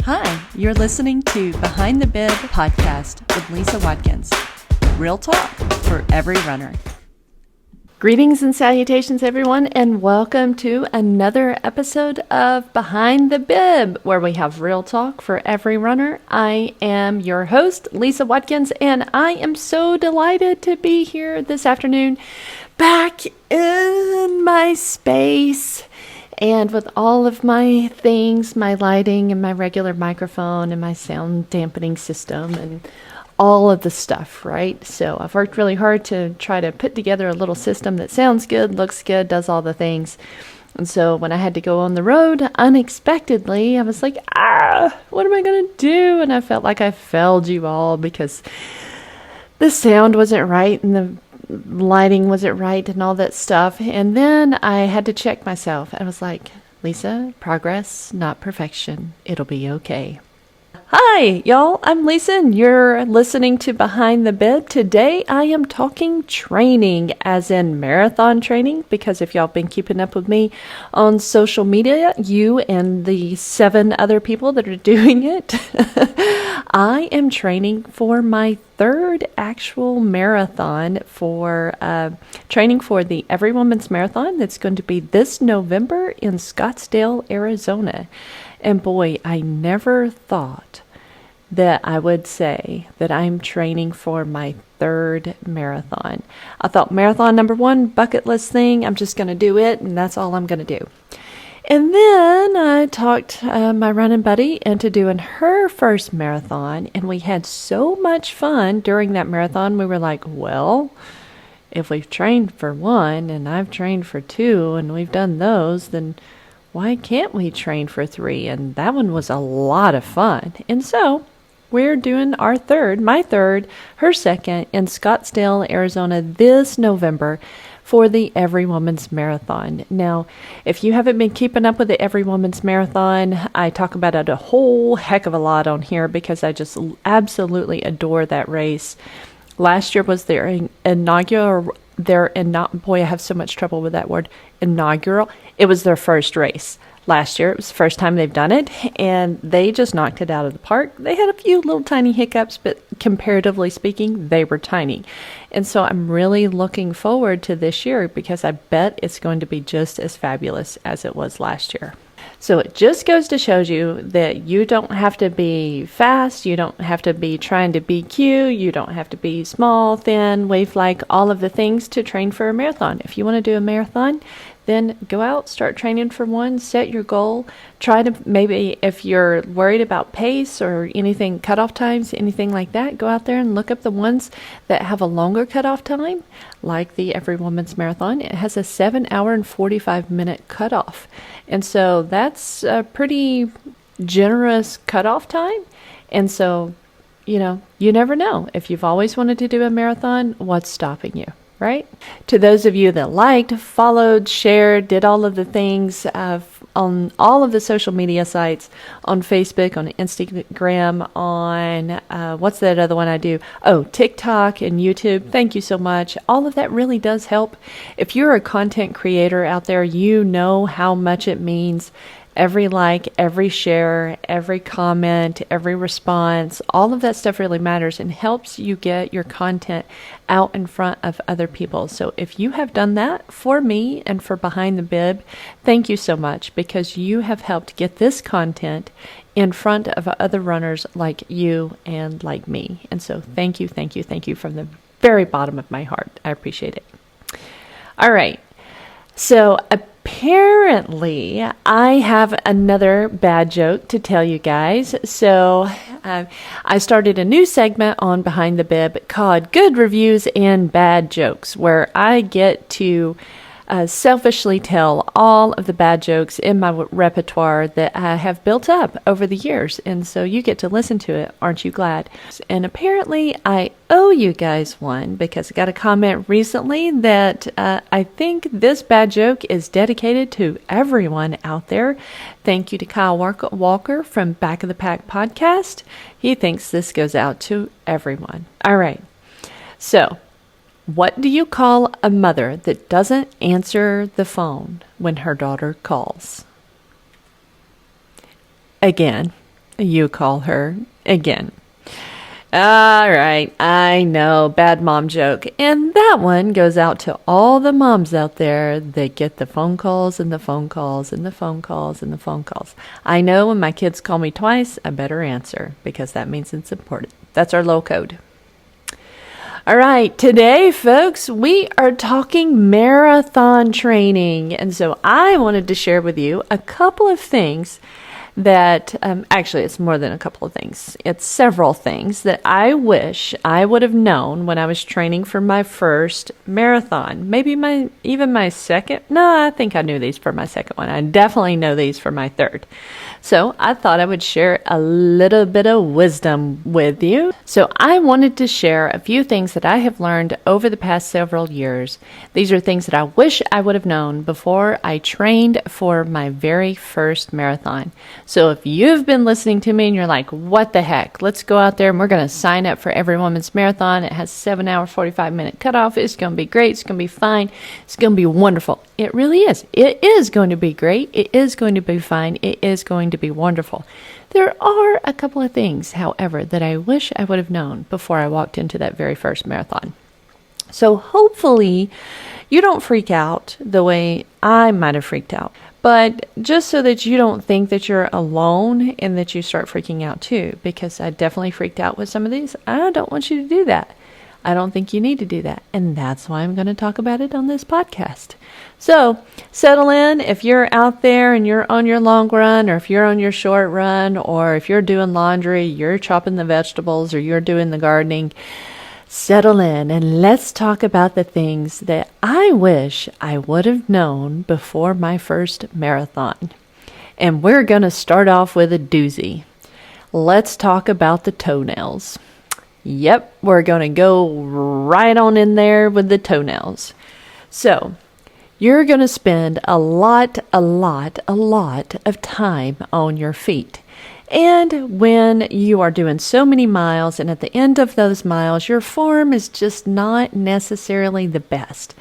Hi, you're listening to Behind the Bib podcast with Lisa Watkins. Real talk for every runner. Greetings and salutations, everyone, and welcome to another episode of Behind the Bib, where we have real talk for every runner. I am your host, Lisa Watkins, and I am so delighted to be here this afternoon, back in my space. And with all of my things, my lighting and my regular microphone and my sound dampening system and all of the stuff, right? So I've worked really hard to try to put together a little system that sounds good, looks good, does all the things. And so when I had to go on the road unexpectedly, I was like, what am I going to do? And I felt like I failed you all because the sound wasn't right and the lighting wasn't right and all that stuff. And then I had to check myself. I was like, Lisa, progress, not perfection. It'll be okay. Hi, y'all. I'm Lisa, and you're listening to Behind the Bib. Today, I am talking training, as in marathon training, because if y'all been keeping up with me on social media, you and the 7 other people that are doing it, I am training for my third actual marathon for training for the Every Woman's Marathon that's going to be this November in Scottsdale, Arizona. And boy, I never thought that I would say that I'm training for my third marathon. I thought marathon number 1, bucket list thing, I'm just going to do it, and that's all I'm going to do. And then I talked my running buddy into doing her first marathon, and we had so much fun during that marathon. We were like, well, if we've trained for 1 and I've trained for 2 and we've done those, then why can't we train for 3? And that one was a lot of fun. And so we're doing my third, her second in Scottsdale, Arizona this November for the Every Woman's Marathon. Now, if you haven't been keeping up with the Every Woman's Marathon, I talk about it a whole heck of a lot on here because I just absolutely adore that race. Last year was their inaugural, boy, I have so much trouble with that word, inaugural. It was their first race. Last year, it was the first time they've done it, and they just knocked it out of the park. They had a few little tiny hiccups, but comparatively speaking, they were tiny. And so I'm really looking forward to this year because I bet it's going to be just as fabulous as it was last year. So it just goes to show you that you don't have to be fast, you don't have to be trying to be cute, you don't have to be small, thin, wave-like, all of the things to train for a marathon. If you want to do a marathon, then go out, start training for 1, set your goal. Try to, maybe if you're worried about pace or anything, cutoff times, anything like that, go out there and look up the ones that have a longer cutoff time, like the Every Woman's Marathon. It has a 7 hour and 45 minute cutoff. And so that's a pretty generous cutoff time. And so, you never know. If you've always wanted to do a marathon, what's stopping you? Right? To those of you that liked, followed, shared, did all of the things on all of the social media sites, on Facebook, on Instagram, on what's that other one I do? Oh, TikTok and YouTube. Thank you so much. All of that really does help. If you're a content creator out there, you know how much it means. Every like, every share, every comment, every response, all of that stuff really matters and helps you get your content out in front of other people. So if you have done that for me and for Behind the Bib, thank you so much because you have helped get this content in front of other runners like you and like me. And so thank you from the very bottom of my heart. I appreciate it. All right. So apparently, I have another bad joke to tell you guys. So I started a new segment on Behind the Bib called Good Reviews and Bad Jokes, where I get to selfishly tell all of the bad jokes in my repertoire that I have built up over the years. And so you get to listen to it. Aren't you glad? And apparently I owe you guys one because I got a comment recently that I think this bad joke is dedicated to everyone out there. Thank you to Kyle Walker from Back of the Pack podcast. He thinks this goes out to everyone. All right. So, what do you call a mother that doesn't answer the phone when her daughter calls? Again, you call her again. All right, I know, bad mom joke. And that one goes out to all the moms out there that get the phone calls and the phone calls and the phone calls and the phone calls. I know when my kids call me twice, I better answer because that means it's important. That's our low code. All right, today, folks, we are talking marathon training. And so I wanted to share with you a couple of things that, actually, it's more than a couple of things. It's several things that I wish I would have known when I was training for my first marathon. Maybe even my second. No, I think I knew these for my second one. I definitely know these for my third. So I thought I would share a little bit of wisdom with you. So I wanted to share a few things that I have learned over the past several years. These are things that I wish I would have known before I trained for my very first marathon. So if you've been listening to me and you're like, what the heck, let's go out there and we're going to sign up for Every Woman's Marathon. It has 7-hour, 45-minute cutoff. It's going to be great. It's going to be fine. It's going to be wonderful. It really is. It is going to be great. It is going to be fine. It is going to be wonderful. There are a couple of things, however, that I wish I would have known before I walked into that very first marathon. So hopefully you don't freak out the way I might have freaked out. But just so that you don't think that you're alone and that you start freaking out too, because I definitely freaked out with some of these. I don't want you to do that. I don't think you need to do that. And that's why I'm going to talk about it on this podcast. So settle in. If you're out there and you're on your long run, or if you're on your short run, or if you're doing laundry, you're chopping the vegetables, or you're doing the gardening, settle in and let's talk about the things that I wish I would have known before my first marathon. And we're going to start off with a doozy. Let's talk about the toenails. Yep, we're going to go right on in there with the toenails. So, you're going to spend a lot of time on your feet. And when you are doing so many miles, and at the end of those miles, your form is just not necessarily the best.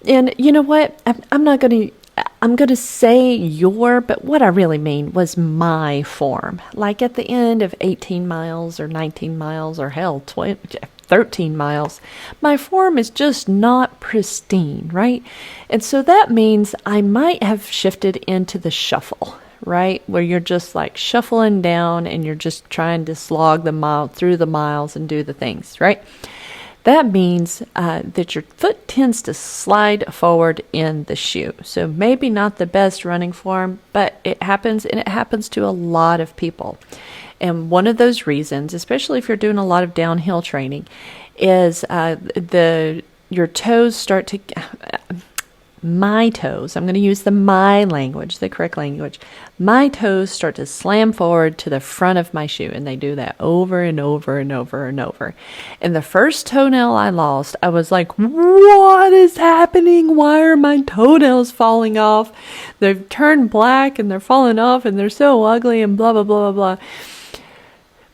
And you know what? I'm going to say but what I really mean was my form. Like at the end of 18 miles or 19 miles or hell, 13 miles, my form is just not pristine, right? And so that means I might have shifted into the shuffle, right? Where you're just like shuffling down and you're just trying to slog the mile through the miles and do the things, right? That means that your foot tends to slide forward in the shoe. So maybe not the best running form, but it happens, and it happens to a lot of people. And one of those reasons, especially if you're doing a lot of downhill training, is your toes start to... my toes, I'm going to use the my language, the correct language. My toes start to slam forward to the front of my shoe, and they do that over and over and over and over. And the first toenail I lost, I was like, what is happening? Why are my toenails falling off? They've turned black and they're falling off and they're so ugly and blah, blah, blah, blah, blah.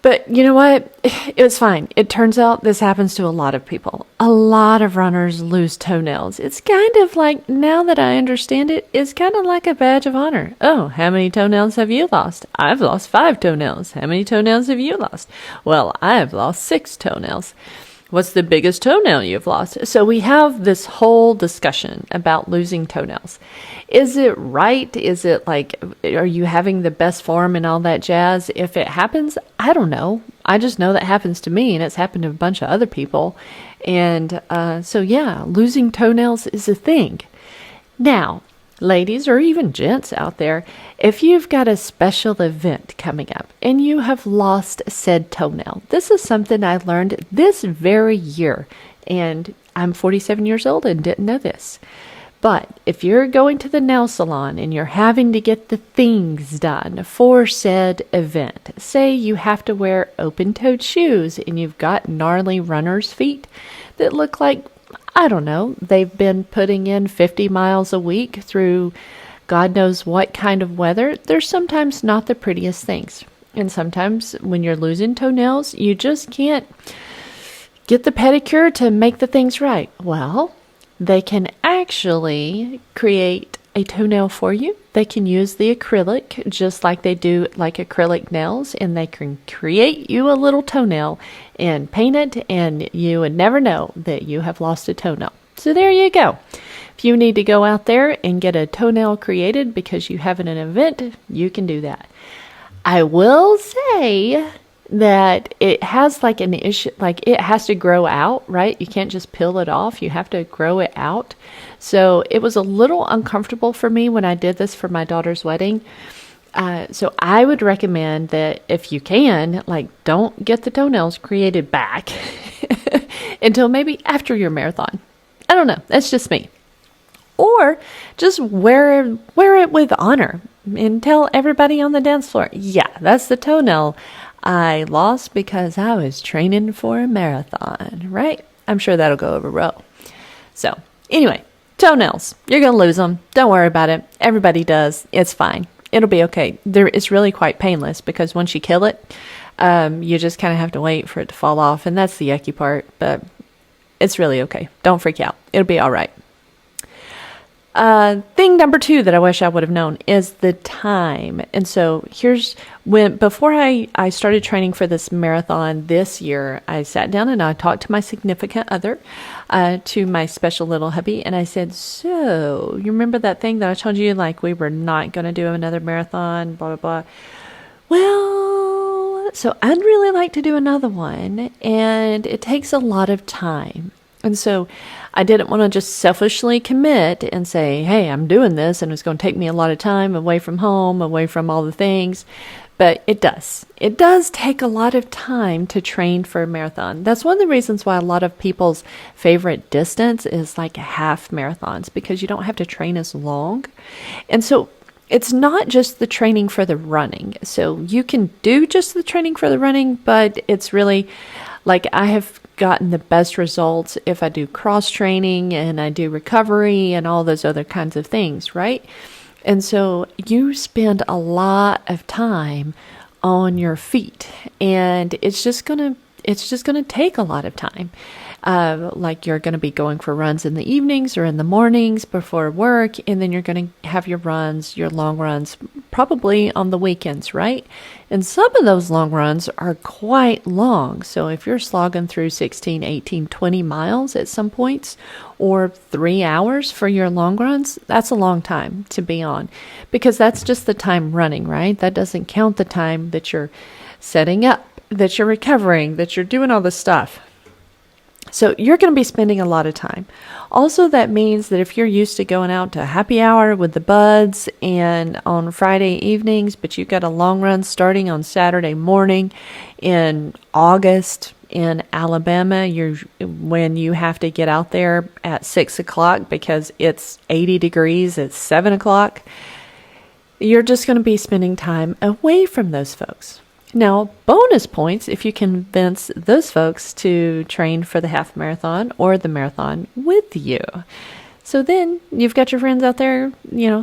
But you know what? It was fine. It turns out this happens to a lot of people. A lot of runners lose toenails. It's kind of like, now that I understand it, it's kind of like a badge of honor. Oh, how many toenails have you lost? I've lost 5 toenails. How many toenails have you lost? Well, I have lost 6 toenails. What's the biggest toenail you've lost? So we have this whole discussion about losing toenails. Is it right? Is it like, are you having the best form and all that jazz? If it happens, I don't know. I just know that happens to me, and it's happened to a bunch of other people. And so yeah, losing toenails is a thing. Now, ladies or even gents out there, if you've got a special event coming up and you have lost said toenail, this is something I learned this very year, and I'm 47 years old and didn't know this. But if you're going to the nail salon and you're having to get the things done for said event, say you have to wear open-toed shoes and you've got gnarly runner's feet that look like, I don't know, they've been putting in 50 miles a week through God knows what kind of weather, they're sometimes not the prettiest things. And sometimes when you're losing toenails, you just can't get the pedicure to make the things right. Well, they can actually create a toenail for you. They can use the acrylic just like they do like acrylic nails, and they can create you a little toenail and paint it, and you would never know that you have lost a toenail. So there you go. If you need to go out there and get a toenail created because you have an event, you can do that. I will say that it has like an issue, like it has to grow out, right? You can't just peel it off. You have to grow it out. So it was a little uncomfortable for me when I did this for my daughter's wedding. So I would recommend that if you can, like, don't get the toenails created back until maybe after your marathon. I don't know. That's just me. Or just wear it with honor and tell everybody on the dance floor, yeah, that's the toenail I lost because I was training for a marathon, right? I'm sure that'll go over well. So anyway, toenails, you're going to lose them. Don't worry about it. Everybody does. It's fine. It'll be okay. It's really quite painless because once you kill it, you just kind of have to wait for it to fall off. And that's the yucky part, but it's really okay. Don't freak out. It'll be all right. Thing number 2 that I wish I would have known is the time. And so before I started training for this marathon this year, I sat down and I talked to my significant other, to my special little hubby. And I said, so you remember that thing that I told you, like we were not going to do another marathon, blah, blah, blah. Well, so I'd really like to do another one, and it takes a lot of time. And so I didn't want to just selfishly commit and say, hey, I'm doing this and it's going to take me a lot of time away from home, away from all the things. But it does. It does take a lot of time to train for a marathon. That's one of the reasons why a lot of people's favorite distance is like half marathons, because you don't have to train as long. And so it's not just the training for the running. So you can do just the training for the running, but it's really like I have gotten the best results if I do cross training and I do recovery and all those other kinds of things, right? And so you spend a lot of time on your feet, and it's just gonna take a lot of time. Like you're going to be going for runs in the evenings or in the mornings before work, and then you're going to have your long runs, probably on the weekends, right? And some of those long runs are quite long. So if you're slogging through 16, 18, 20 miles at some points, or 3 hours for your long runs, that's a long time to be on, because that's just the time running, right? That doesn't count the time that you're setting up, that you're recovering, that you're doing all this stuff. So you're going to be spending a lot of time. Also, that means that if you're used to going out to happy hour with the buds and on Friday evenings, but you've got a long run starting on Saturday morning in August in Alabama, when you have to get out there at 6 o'clock because it's 80 degrees at 7 o'clock, you're just going to be spending time away from those folks. Now, bonus points if you convince those folks to train for the half marathon or the marathon with you. So then you've got your friends out there,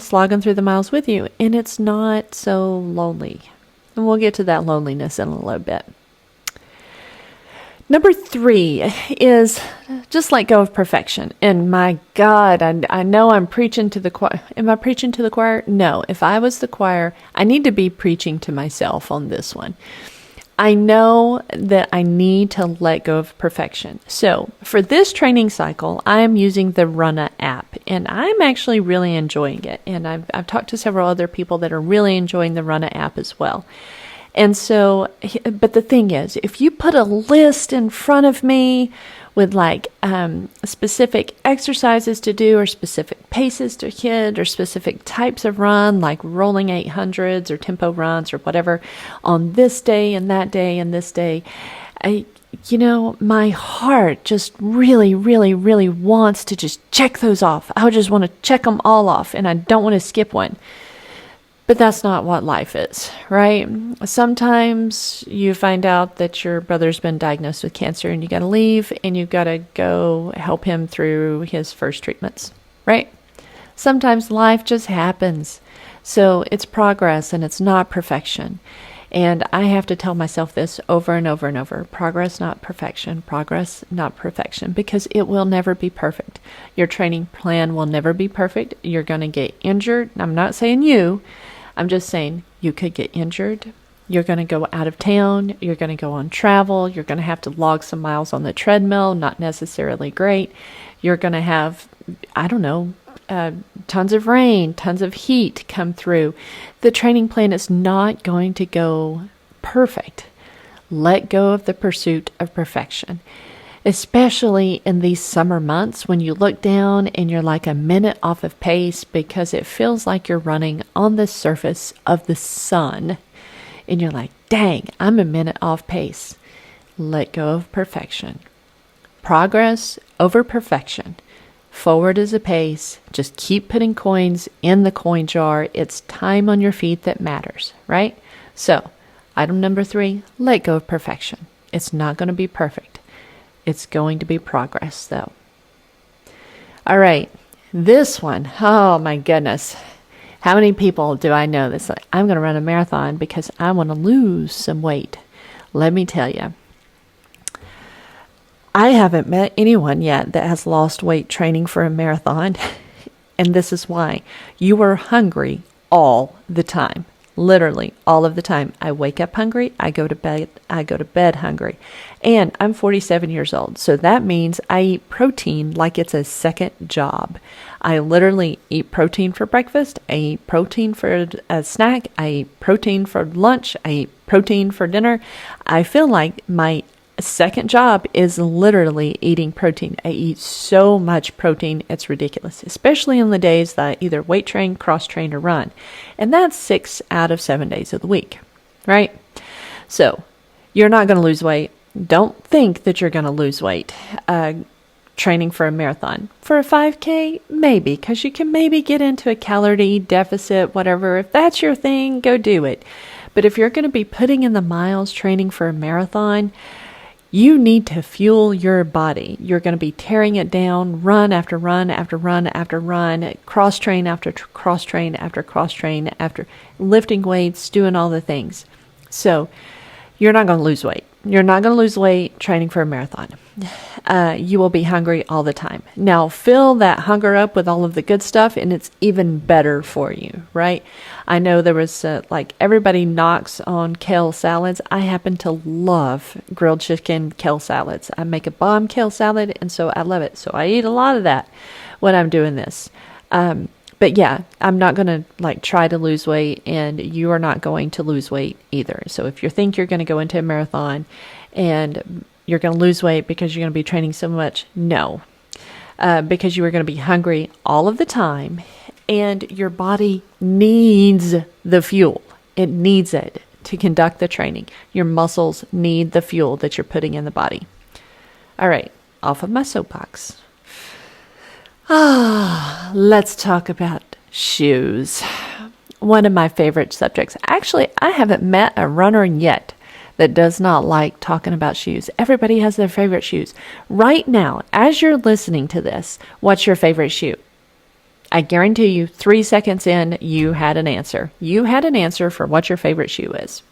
slogging through the miles with you, and it's not so lonely. And we'll get to that loneliness in a little bit. Number 3 is just let go of perfection. And my God, I know I'm preaching to the choir. Am I preaching to the choir? No. If I was the choir, I need to be preaching to myself on this one. I know that I need to let go of perfection. So for this training cycle, I'm using the Runna app, and I'm actually really enjoying it. And I've talked to several other people that are really enjoying the Runna app as well. And so, but the thing is, if you put a list in front of me with like specific exercises to do, or specific paces to hit, or specific types of run, like rolling 800s or tempo runs or whatever, on this day and that day and this day, my heart just really, really, really wants to just check those off. I just want to check them all off, and I don't want to skip one. But that's not what life is, right? Sometimes you find out that your brother's been diagnosed with cancer and you got to leave and you got to go help him through his first treatments, right? Sometimes life just happens. So it's progress and it's not perfection. And I have to tell myself this over and over and over. Progress, not perfection. Progress, not perfection. Because it will never be perfect. Your training plan will never be perfect. You're going to get injured. I'm not saying you. I'm just saying you could get injured. You're going to go out of town. You're going to go on travel. You're going to have to log some miles on the treadmill. Not necessarily great. You're going to have, I don't know, tons of rain, tons of heat come through. The training plan is not going to go perfect. Let go of the pursuit of perfection, especially in these summer months when you look down and you're like a minute off of pace because it feels like you're running on the surface of the sun. And you're like, dang, I'm a minute off pace. Let go of perfection. Progress over perfection. Forward is a pace. Just keep putting coins in the coin jar. It's time on your feet that matters, right? So, item number 3, let go of perfection. It's not going to be perfect. It's going to be progress, though. All right, this one, oh my goodness. How many people do I know that's like, I'm going to run a marathon because I want to lose some weight? Let me tell you. I haven't met anyone yet that has lost weight training for a marathon. And this is why. You are hungry all the time. Literally all of the time. I wake up hungry. I go to bed hungry. And I'm 47 years old. So that means I eat protein like it's a second job. I literally eat protein for breakfast. I eat protein for a snack. I eat protein for lunch. I eat protein for dinner. I feel like my second job is literally eating protein. I eat so much protein, it's ridiculous, especially in the days that I either weight train, cross train, or run. And that's 6 out of 7 days of the week, right? So you're not going to lose weight. Don't think that you're going to lose weight training for a marathon. For a 5K, maybe, because you can maybe get into a calorie deficit, whatever. If that's your thing, go do it. But if you're going to be putting in the miles training for a marathon, you need to fuel your body. You're going to be tearing it down, run after run after run after run, cross train after cross train after cross train, after lifting weights, doing all the things. So you're not going to lose weight. You're not going to lose weight training for a marathon. You will be hungry all the time. Now, fill that hunger up with all of the good stuff, and it's even better for you, right? I know there was, everybody knocks on kale salads. I happen to love grilled chicken kale salads. I make a bomb kale salad, and so I love it. So I eat a lot of that when I'm doing this. But yeah, I'm not going to try to lose weight, and you are not going to lose weight either. So if you think you're going to go into a marathon and you're going to lose weight because you're going to be training so much, no. Because you are going to be hungry all of the time, and your body needs the fuel. It needs it to conduct the training. Your muscles need the fuel that you're putting in the body. All right, off of my soapbox. Let's talk about shoes. One of my favorite subjects. Actually, I haven't met a runner yet that does not like talking about shoes. Everybody has their favorite shoes. Right now, as you're listening to this, what's your favorite shoe? I guarantee you 3 seconds in, you had an answer. You had an answer for what your favorite shoe is.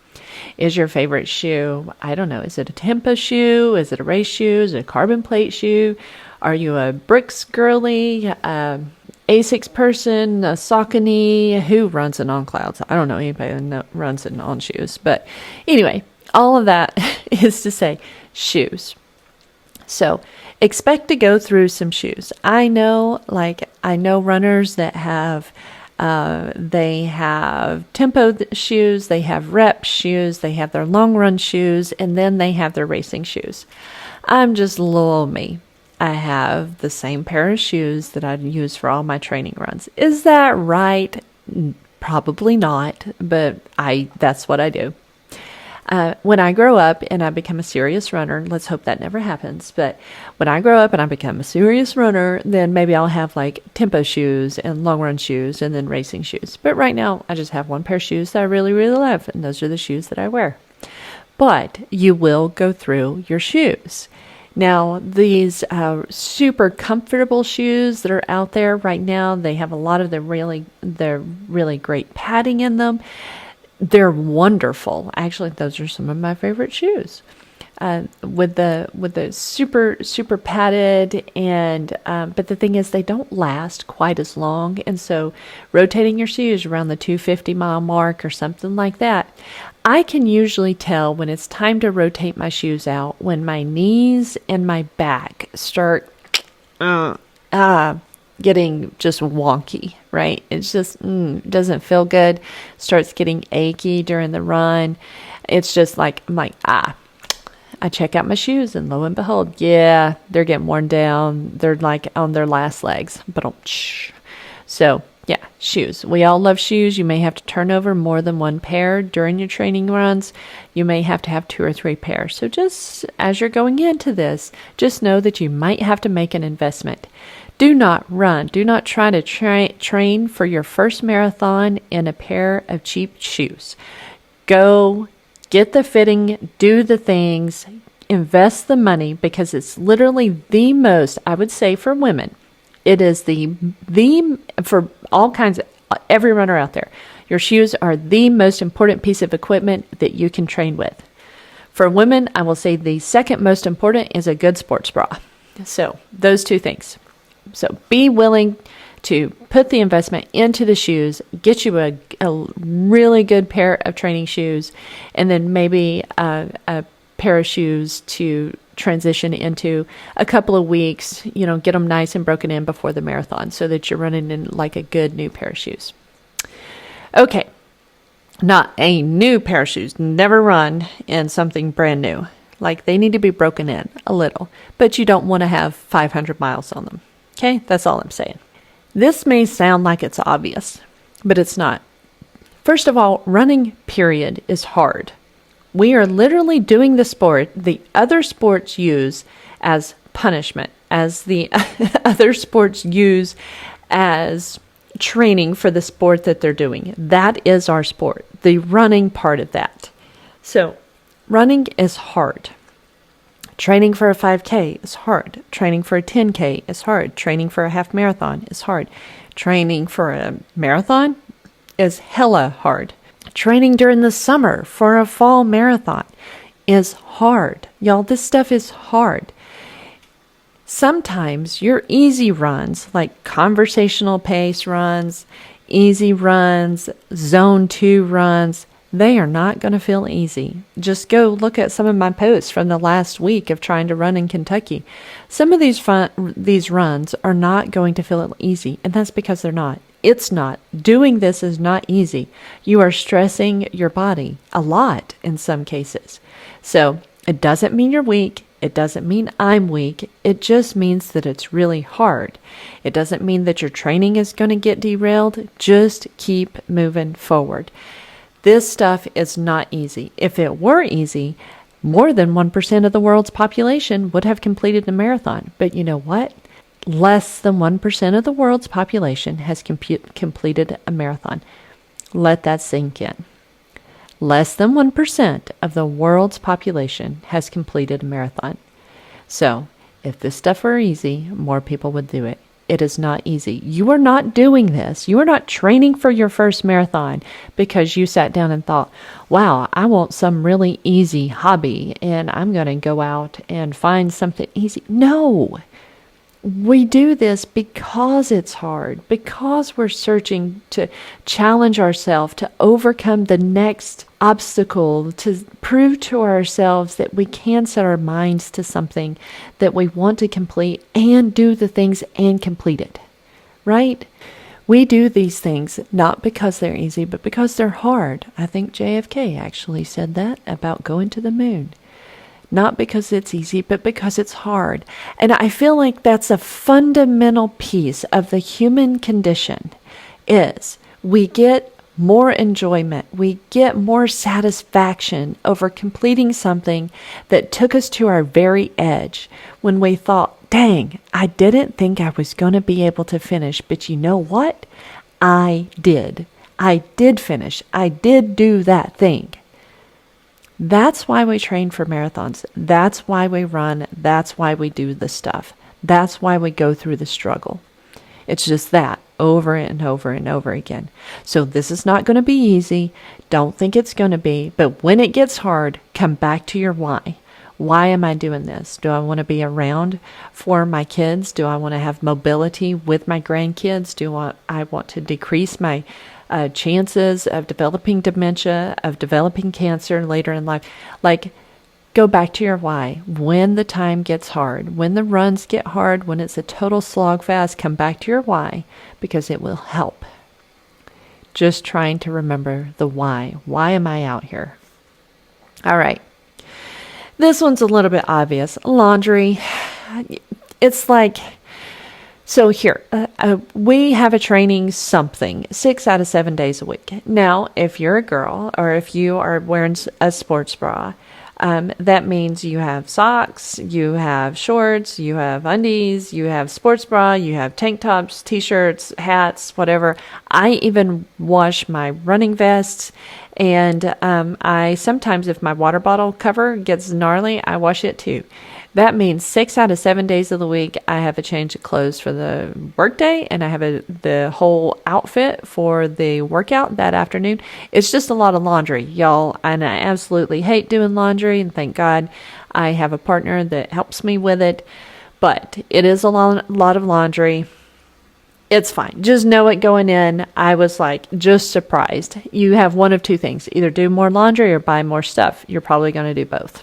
Is your favorite shoe, I don't know, is it a Tempo shoe? Is it a race shoe? Is it a carbon plate shoe? Are you a Bricks girly, Asics person, a Saucony? Who runs it on clouds? I don't know anybody that runs it on shoes. But anyway, all of that is to say shoes. So expect to go through some shoes. I know runners that have, they have tempo shoes, they have rep shoes, they have their long run shoes, and then they have their racing shoes. I'm just little me. I have the same pair of shoes that I use for all my training runs. Is that right? Probably not, but that's what I do. When I grow up and I become a serious runner, let's hope that never happens, but when I grow up and I become a serious runner, then maybe I'll have tempo shoes and long run shoes and then racing shoes. But right now, I just have one pair of shoes that I really, really love, and those are the shoes that I wear. But you will go through your shoes. Now, these super comfortable shoes that are out there right now, they have a lot of the really great padding in them. They're wonderful. Actually, those are some of my favorite shoes. With the super padded, and but the thing is, they don't last quite as long, and so rotating your shoes around the 250-mile mark or something like that, I can usually tell when it's time to rotate my shoes out when my knees and my back start getting just wonky, right? It's just doesn't feel good, starts getting achy during the run. It's just like, I'm like, I check out my shoes, and lo and behold, yeah, they're getting worn down. They're like on their last legs. So, yeah, shoes. We all love shoes. You may have to turn over more than one pair during your training runs. You may have to have 2 or 3 pairs. So just as you're going into this, just know that you might have to make an investment. Do not try to train for your first marathon in a pair of cheap shoes. Go get the fitting, do the things, invest the money, because it's literally the most, I would say for women, it is the for all kinds of, every runner out there, your shoes are the most important piece of equipment that you can train with. For women, I will say the second most important is a good sports bra. So those 2 things. So be willing to put the investment into the shoes, get you a really good pair of training shoes, and then maybe a pair of shoes to transition into a couple of weeks, get them nice and broken in before the marathon so that you're running in like a good new pair of shoes. Okay, not a new pair of shoes. Never run in something brand new. Like, they need to be broken in a little, but you don't want to have 500 miles on them. Okay, that's all I'm saying. This may sound like it's obvious, but it's not. First of all, running, period, is hard. We are literally doing the sport the other sports use as punishment, as the other sports use as training for the sport that they're doing. That is our sport, the running part of that. So, running is hard. Training for a 5K is hard. Training for a 10K is hard. Training for a half marathon is hard. Training for a marathon is hella hard. Training during the summer for a fall marathon is hard. Y'all, this stuff is hard. Sometimes your easy runs, like conversational pace runs, easy runs, zone 2 runs, they are not going to feel easy. Just go look at some of my posts from the last week of trying to run in Kentucky. Some of these runs are not going to feel easy, and that's because they're not. It's not. Doing this is not easy. You are stressing your body a lot in some cases. So it doesn't mean you're weak. It doesn't mean I'm weak. It just means that it's really hard. It doesn't mean that your training is going to get derailed. Just keep moving forward. This stuff is not easy. If it were easy, more than 1% of the world's population would have completed a marathon. But you know what? Less than 1% of the world's population has completed a marathon. Let that sink in. Less than 1% of the world's population has completed a marathon. So, if this stuff were easy, more people would do it. It is not easy. You are not doing this. You are not training for your first marathon because you sat down and thought, wow, I want some really easy hobby and I'm going to go out and find something easy. No, we do this because it's hard, because we're searching to challenge ourselves, to overcome the next obstacle, to prove to ourselves that we can set our minds to something that we want to complete and do the things and complete it, right? We do these things not because they're easy, but because they're hard. I think JFK actually said that about going to the moon. Not because it's easy, but because it's hard. And I feel like that's a fundamental piece of the human condition is we get more enjoyment. We get more satisfaction over completing something that took us to our very edge when we thought, dang, I didn't think I was going to be able to finish, but you know what? I did. I did finish. I did do that thing. That's why we train for marathons. That's why we run. That's why we do this stuff. That's why we go through the struggle. It's just that over and over and over again. So this is not going to be easy. Don't think it's going to be. But when it gets hard, come back to your why. Why am I doing this? Do I want to be around for my kids? Do I want to have mobility with my grandkids? Do I want to decrease my chances of developing dementia, of developing cancer later in life? Like, go back to your why. When the time gets hard, when the runs get hard, when it's a total slog fest, come back to your why, because it will help. Just trying to remember the why. Why am I out here? All right. This one's a little bit obvious. Laundry. It's like, so here, we have a training something 6 out of 7 days a week. Now, if you're a girl or if you are wearing a sports bra, that means you have socks, you have shorts, you have undies, you have sports bra, you have tank tops, t-shirts, hats, whatever. I even wash my running vests. And I sometimes, if my water bottle cover gets gnarly, I wash it too. That means 6 out of 7 days of the week, I have a change of clothes for the workday, and I have the whole outfit for the workout that afternoon. It's just a lot of laundry, y'all, and I absolutely hate doing laundry, and thank God I have a partner that helps me with it. But it is a lot of laundry. It's fine. Just know it going in. I was like just surprised. You have one of two things. Either do more laundry or buy more stuff. You're probably going to do both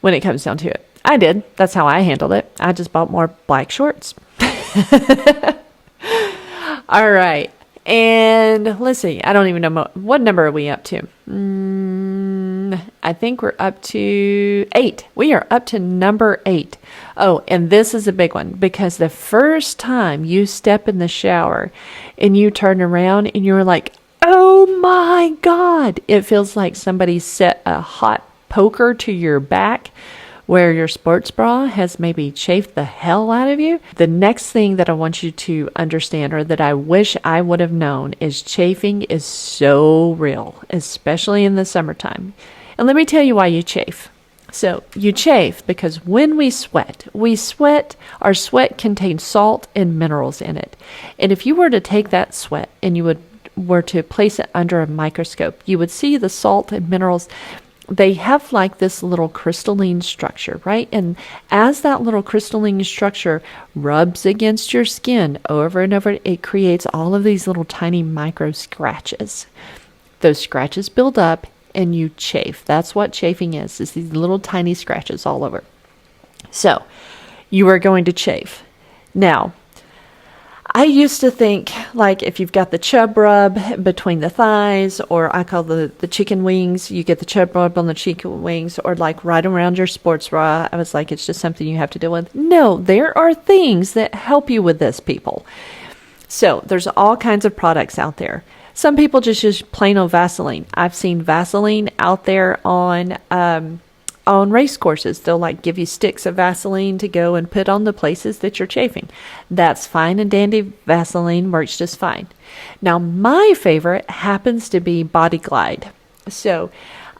when it comes down to it. I did. That's how I handled it. I just bought more black shorts. All right. And let's see. I don't even know what number are we up to. I think we're up to 8. We are up to number 8. Oh, and this is a big one, because the first time you step in the shower and you turn around and you're like, oh my God, it feels like somebody set a hot poker to your back where your sports bra has maybe chafed the hell out of you. The next thing that I want you to understand, or that I wish I would have known, is chafing is so real, especially in the summertime. And let me tell you why you chafe. So you chafe because when we sweat, our sweat contains salt and minerals in it. And if you were to take that sweat and you were to place it under a microscope, you would see the salt and minerals. They have like this little crystalline structure, right? And as that little crystalline structure rubs against your skin over and over, it creates all of these little tiny micro scratches. Those scratches build up and you chafe. That's what chafing is these little tiny scratches all over. So you are going to chafe. Now, I used to think, like, if you've got the chub rub between the thighs, or I call the chicken wings, you get the chub rub on the chicken wings, or like right around your sports bra. I was like, it's just something you have to deal with. No, there are things that help you with this, people. So there's all kinds of products out there. Some people just use plain old Vaseline. I've seen Vaseline out there on race courses. They'll like give you sticks of Vaseline to go and put on the places that you're chafing. That's fine and dandy. Vaseline works just fine. Now, my favorite happens to be Body Glide. So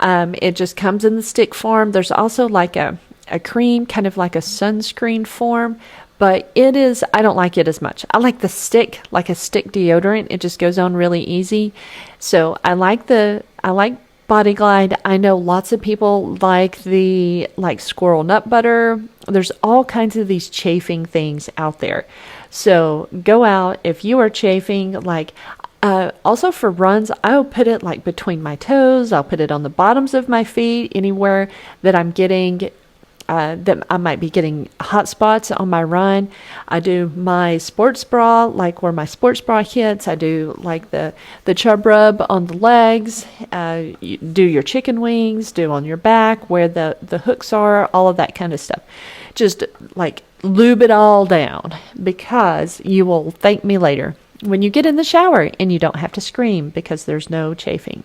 it just comes in the stick form. There's also like a cream, kind of like a sunscreen form, but I don't like it as much. I like the stick, like a stick deodorant. It just goes on really easy. So I like Body Glide. I know lots of people like the squirrel nut butter. There's all kinds of these chafing things out there. So go out if you are chafing. Also for runs, I'll put it like between my toes. I'll put it on the bottoms of my feet, anywhere that I'm getting that I might be getting hot spots on my run. I do my sports bra, like where my sports bra hits. I do like the chub rub on the legs. You do your chicken wings, do on your back where the hooks are, all of that kind of stuff. Just like lube it all down, because you will thank me later when you get in the shower and you don't have to scream because there's no chafing.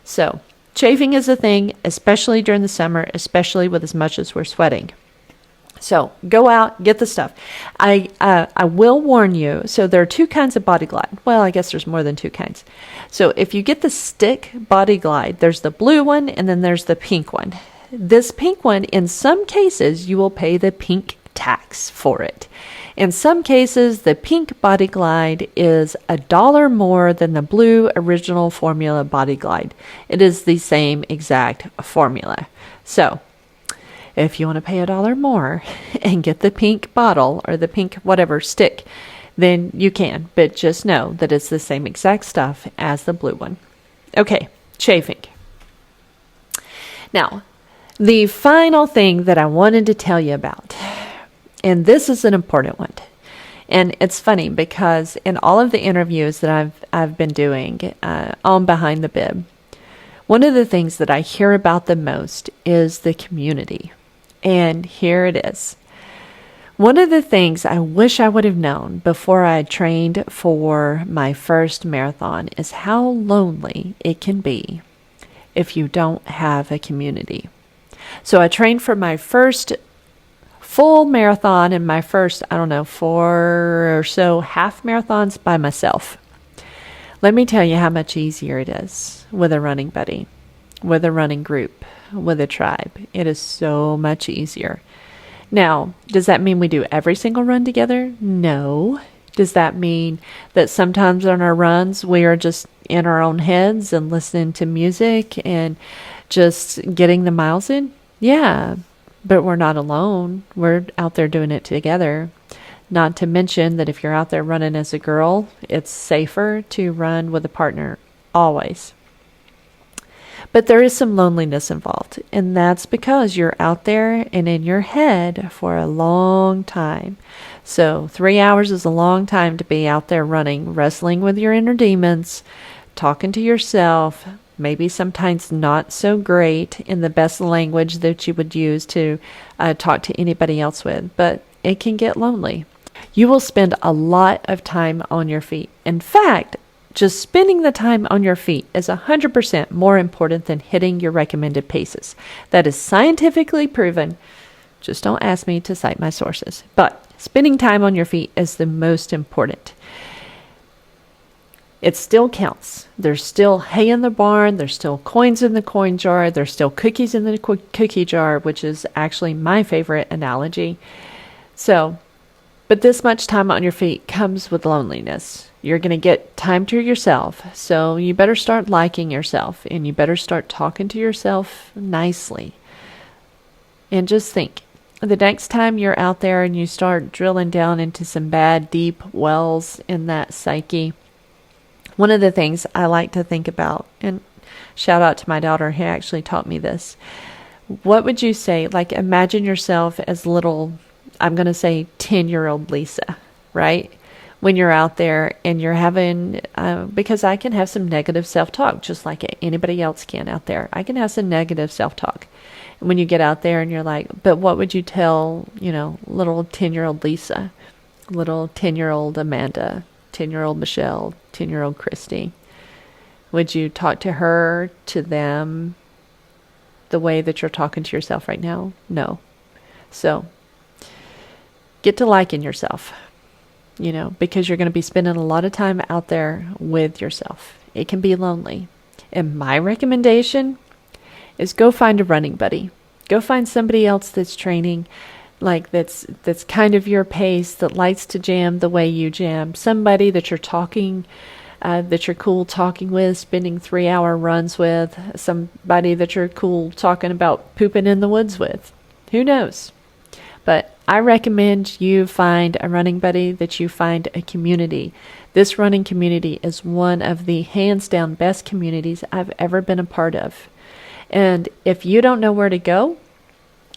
So chafing is a thing, especially during the summer, especially with as much as we're sweating. So go out, get the stuff. I will warn you. So there are 2 kinds of Body Glide. Well, I guess there's more than 2 kinds. So if you get the stick Body Glide, there's the blue one and then there's the pink one. This pink one, in some cases, you will pay the pink tax for it. In some cases, the pink Body Glide is $1 more than the blue original formula Body Glide. It is the same exact formula. So, if you want to pay $1 more and get the pink bottle or the pink whatever stick, then you can. But just know that it's the same exact stuff as the blue one. Okay, chafing. Now, the final thing that I wanted to tell you about, and this is an important one. And it's funny because in all of the interviews that I've been doing on Behind the Bib, one of the things that I hear about the most is the community. And here it is. One of the things I wish I would have known before I trained for my first marathon is how lonely it can be if you don't have a community. So I trained for my first full marathon and my first, 4 or so half marathons by myself. Let me tell you how much easier it is with a running buddy, with a running group, with a tribe. It is so much easier. Now, does that mean we do every single run together? No. Does that mean that sometimes on our runs we are just in our own heads and listening to music and just getting the miles in? Yeah, but we're not alone. We're out there doing it together. Not to mention that if you're out there running as a girl, it's safer to run with a partner always. But there is some loneliness involved, and that's because you're out there and in your head for a long time. So 3 hours is a long time to be out there running, wrestling with your inner demons, talking to yourself, maybe sometimes not so great in the best language that you would use to talk to anybody else with, but it can get lonely. You will spend a lot of time on your feet. In fact, just spending the time on your feet is 100% more important than hitting your recommended paces. That is scientifically proven. Just don't ask me to cite my sources. But spending time on your feet is the most important. It still counts. There's still hay in the barn. There's still coins in the coin jar. There's still cookies in the cookie jar, which is actually my favorite analogy. But this much time on your feet comes with loneliness. You're going to get time to yourself. So you better start liking yourself and you better start talking to yourself nicely. And just think, the next time you're out there and you start drilling down into some bad, deep wells in that psyche, one of the things I like to think about, and shout out to my daughter who actually taught me this. What would you say? Like, imagine yourself as little, I'm going to say 10-year-old Lisa, right? When you're out there and you're having, because I can have some negative self-talk just like anybody else can out there. I can have some negative self-talk. And when you get out there and you're like, but what would you tell, little 10-year-old Lisa, little 10-year-old Amanda, 10-year-old Michelle, 10-year-old Christy? Would you talk to her, to them, the way that you're talking to yourself right now? No. So, get to liking yourself, because you're going to be spending a lot of time out there with yourself. It can be lonely. And my recommendation is go find a running buddy. Go find somebody else that's training, like that's kind of your pace, that likes to jam the way you jam. Somebody that you're talking, that you're cool talking with, spending 3-hour runs with. Somebody that you're cool talking about pooping in the woods with. Who knows? But I recommend you find a running buddy, that you find a community. This running community is one of the hands down best communities I've ever been a part of. And if you don't know where to go,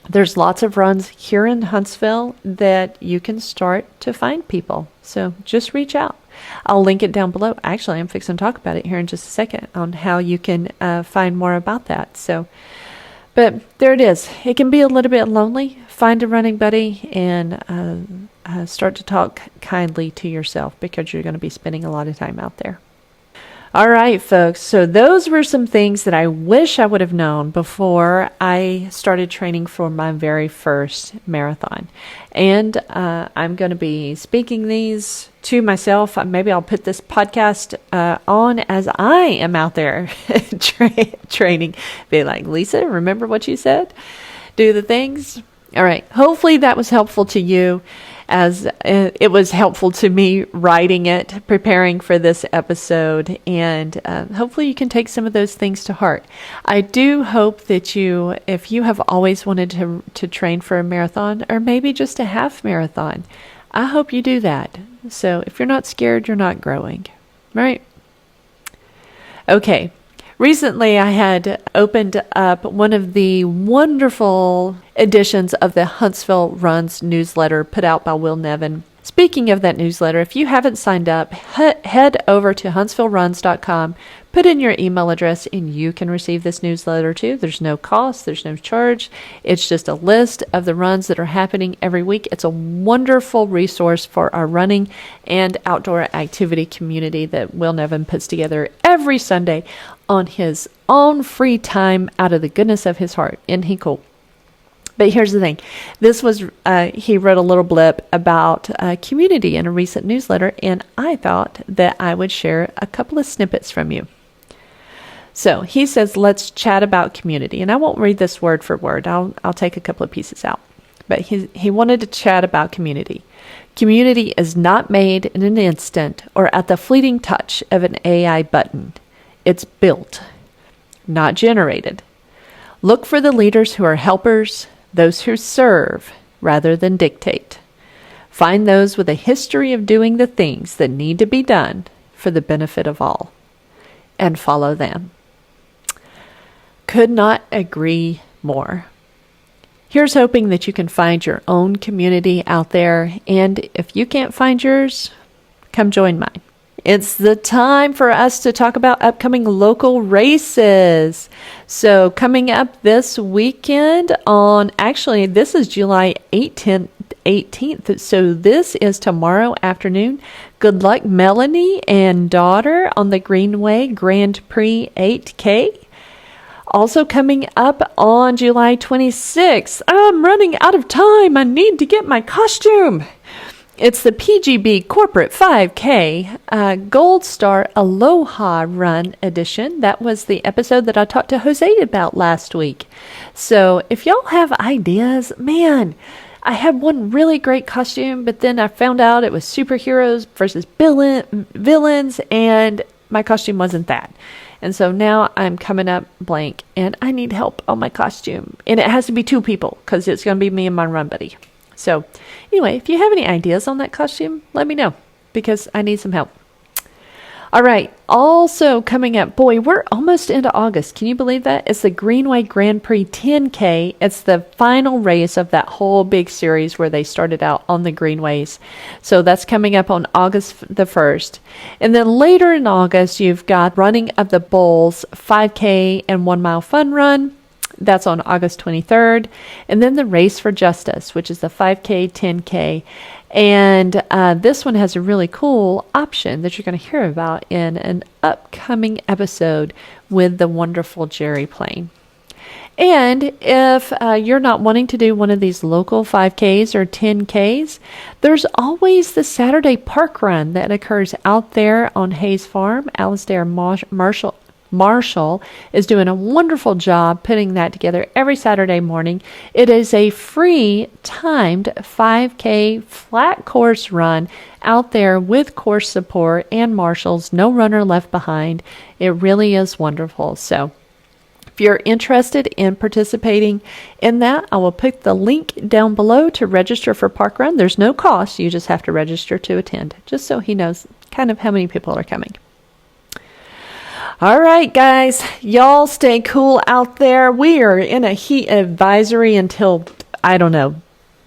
there's lots of runs here in Huntsville that you can start to find people. So just reach out. I'll link it down below. Actually, I'm fixing to talk about it here in just a second on how you can find more about that. But there it is. It can be a little bit lonely. Find a running buddy and start to talk kindly to yourself, because you're going to be spending a lot of time out there. All right, folks. So those were some things that I wish I would have known before I started training for my very first marathon. And I'm going to be speaking these to myself. Maybe I'll put this podcast on as I am out there training. Be like, Lisa, remember what you said? Do the things. All right. Hopefully that was helpful to you, as it was helpful to me writing it, preparing for this episode, and hopefully you can take some of those things to heart. I do hope that you, if you have always wanted to train for a marathon or maybe just a half marathon, I hope you do that. So if you're not scared, you're not growing, right? Okay. Recently, I had opened up one of the wonderful editions of the Huntsville Runs newsletter put out by Will Nevin. Speaking of that newsletter, if you haven't signed up, head over to huntsvilleruns.com, put in your email address, and you can receive this newsletter too. There's no cost, there's no charge. It's just a list of the runs that are happening every week. It's a wonderful resource for our running and outdoor activity community that Will Nevin puts together every Sunday on his own free time out of the goodness of his heart. Isn't he cool? But here's the thing. This was, he wrote a little blip about community in a recent newsletter, and I thought that I would share a couple of snippets from you. So he says, let's chat about community. And I won't read this word for word. I'll take a couple of pieces out. But he wanted to chat about community. Community is not made in an instant or at the fleeting touch of an AI button. It's built, not generated. Look for the leaders who are helpers, those who serve rather than dictate. Find those with a history of doing the things that need to be done for the benefit of all, and follow them. Could not agree more. Here's hoping that you can find your own community out there, and if you can't find yours, come join mine. It's the time for us to talk about upcoming local races. So coming up this weekend this is July 18th. So this is tomorrow afternoon. Good luck, Melanie and daughter, on the Greenway Grand Prix 8K. Also coming up on July 26th. I'm running out of time. I need to get my costume. It's the PGB Corporate 5K Gold Star Aloha Run edition. That was the episode that I talked to Jose about last week. So if y'all have ideas, man, I had one really great costume, but then I found out it was superheroes versus villains, and my costume wasn't that. And so now I'm coming up blank, and I need help on my costume. And it has to be 2 people, because it's going to be me and my run buddy. So anyway, if you have any ideas on that costume, let me know, because I need some help. All right. Also coming up, boy, we're almost into August. Can you believe that? It's the Greenway Grand Prix 10K. It's the final race of that whole big series where they started out on the Greenways. So that's coming up on August the 1st. And then later in August, you've got Running of the Bulls 5K and 1 mile fun run. That's on August 23rd. And then the Race for Justice, which is the 5K, 10K. And this one has a really cool option that you're going to hear about in an upcoming episode with the wonderful Jerry Plain. And if you're not wanting to do one of these local 5Ks or 10Ks, there's always the Saturday park run that occurs out there on Hayes Farm. Alistair Marshall is doing a wonderful job putting that together every Saturday morning. It is a free timed 5K flat course run out there with course support and marshals, no runner left behind. It really is wonderful. So if you're interested in participating in that, I will put the link down below to register for Park Run. There's no cost. You just have to register to attend, just so he knows kind of how many people are coming. All right, guys, y'all stay cool out there. We are in a heat advisory until, I don't know,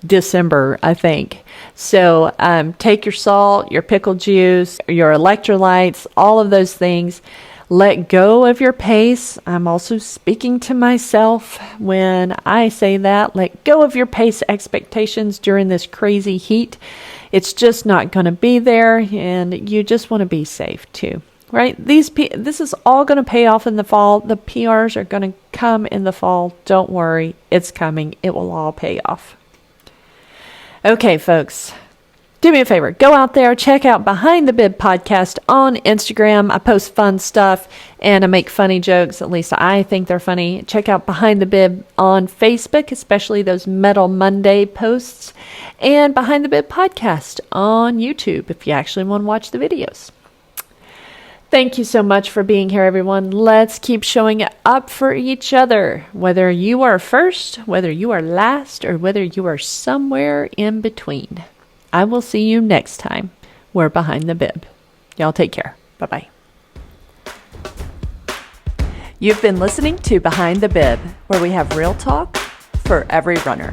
December, I think. So take your salt, your pickle juice, your electrolytes, all of those things. Let go of your pace. I'm also speaking to myself when I say that. Let go of your pace expectations during this crazy heat. It's just not going to be there, and you just want to be safe too. Right? This is all going to pay off in the fall. The PRs are going to come in the fall. Don't worry. It's coming. It will all pay off. Okay, folks. do me a favor, go out there, check out Behind the Bib podcast on Instagram. I post fun stuff and I make funny jokes. At least I think they're funny. Check out Behind the Bib on Facebook, especially those Metal Monday posts, and Behind the Bib podcast on YouTube if you actually want to watch the videos. Thank you so much for being here, everyone. Let's keep showing up for each other, whether you are first, whether you are last, or whether you are somewhere in between. I will see you next time. We're Behind the Bib. Y'all take care. Bye-bye. You've been listening to Behind the Bib, where we have real talk for every runner.